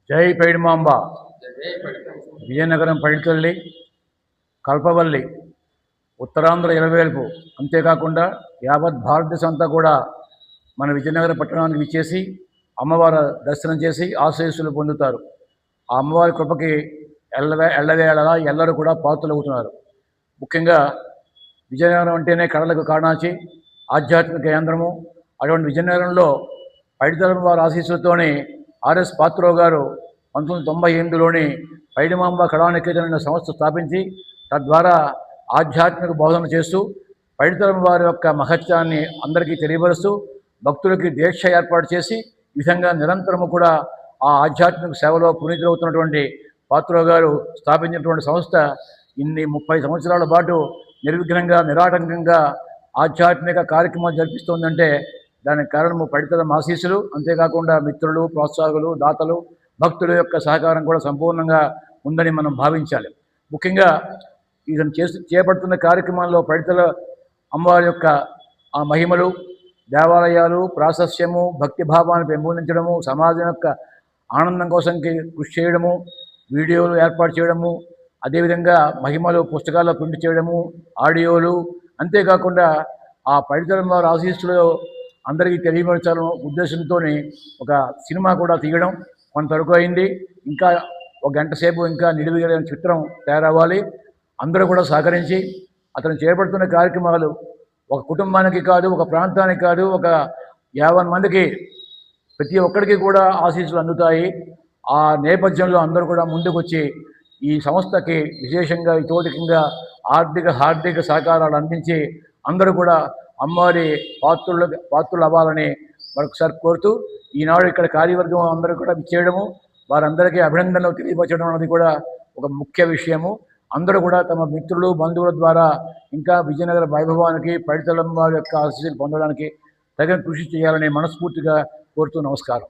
జై పైడిమాంబ విజయనగరం పైడితల్లి కల్పవల్లి ఉత్తరాంధ్ర ఇలవేల్పు అంతేకాకుండా యావత్ భారతదేశం అంతా కూడా మన విజయనగరం పట్టణానికి విచ్చేసి అమ్మవారి దర్శనం చేసి ఆశీస్సులు పొందుతారు. ఆ అమ్మవారి కృపకి ఎల్లవేళలా ఎల్లరూ కూడా పాత్రలవుతున్నారు. ముఖ్యంగా విజయనగరం అంటేనే కళలకు కారణాచి ఆధ్యాత్మిక కేంద్రము. అటువంటి విజయనగరంలో పైడితల్లి వారి ఆశీస్సులతోనే ఆర్ఎస్ పాత్రరావు గారు 1998లోని పైడిమాంబ కళానికేతన్ అనే సంస్థ స్థాపించి తద్వారా ఆధ్యాత్మిక బోధన చేస్తూ పైడితల్లి వారి యొక్క మహత్యాన్ని అందరికీ తెలియపరుస్తూ భక్తులకి దీక్ష ఏర్పాటు చేసి ఈ విధంగా నిరంతరము కూడా ఆ ఆధ్యాత్మిక సేవలో పునీతులవుతున్నటువంటి పాత్రరావు గారు స్థాపించినటువంటి సంస్థ ఇన్ని 30 సంవత్సరాల పాటు నిర్విఘ్నంగా నిరాటంకంగా ఆధ్యాత్మిక కార్యక్రమాలు జరిపిస్తోందంటే దానికి కారణము పైడితల్లి ఆశీస్సులు. అంతేకాకుండా మిత్రులు, ప్రోత్సాహకులు, దాతలు, భక్తుల యొక్క సహకారం కూడా సంపూర్ణంగా ఉందని మనం భావించాలి. ముఖ్యంగా ఇతను చేపడుతున్న కార్యక్రమాల్లో పైడితల్లి అమ్మవారి యొక్క ఆ మహిమలు, దేవాలయాలు, ప్రాశస్యము, భక్తి భావాన్ని పెంపొందించడము, సమాజం యొక్క ఆనందం కోసం కృషి చేయడము, వీడియోలు ఏర్పాటు చేయడము, అదేవిధంగా మహిమలు పుస్తకాల్లో ప్రింట్ చేయడము, ఆడియోలు, అంతేకాకుండా ఆ పైడితల్లి వారి ఆశీస్సులు అందరికీ తెలియపరచాలని ఉద్దేశంతో ఒక సినిమా కూడా తీయడం కొంతవరకు అయింది. ఇంకా ఒక గంట సేపు ఇంకా నిడివిగలిగిన చిత్రం తయారవ్వాలి. అందరూ కూడా సహకరించి అతను చేపడుతున్న కార్యక్రమాలు ఒక కుటుంబానికి కాదు, ఒక ప్రాంతానికి కాదు, ఒక 50 మందికి ప్రతి ఒక్కరికి కూడా ఆశీస్సులు అందుతాయి. ఆ నేపథ్యంలో అందరూ కూడా ముందుకు వచ్చి ఈ సంస్థకి విశేషంగా ఇతోధికంగా ఆర్థిక సహకారాలు అందించి అందరూ కూడా అమ్మవారి పాత్రులు అవ్వాలని మరొకసారి కోరుతూ ఈనాడు ఇక్కడ కార్యవర్గం అందరూ కూడా చేయడము, వారందరికీ అభినందనలు తెలియపరచడం అనేది కూడా ఒక ముఖ్య విషయము. అందరూ కూడా తమ మిత్రులు, బంధువుల ద్వారా ఇంకా విజయనగర వైభవానికి పైడితల్లి అమ్మవారి యొక్క ఆశీస్సులు పొందడానికి తగిన కృషి చేయాలని మనస్ఫూర్తిగా కోరుతూ నమస్కారం.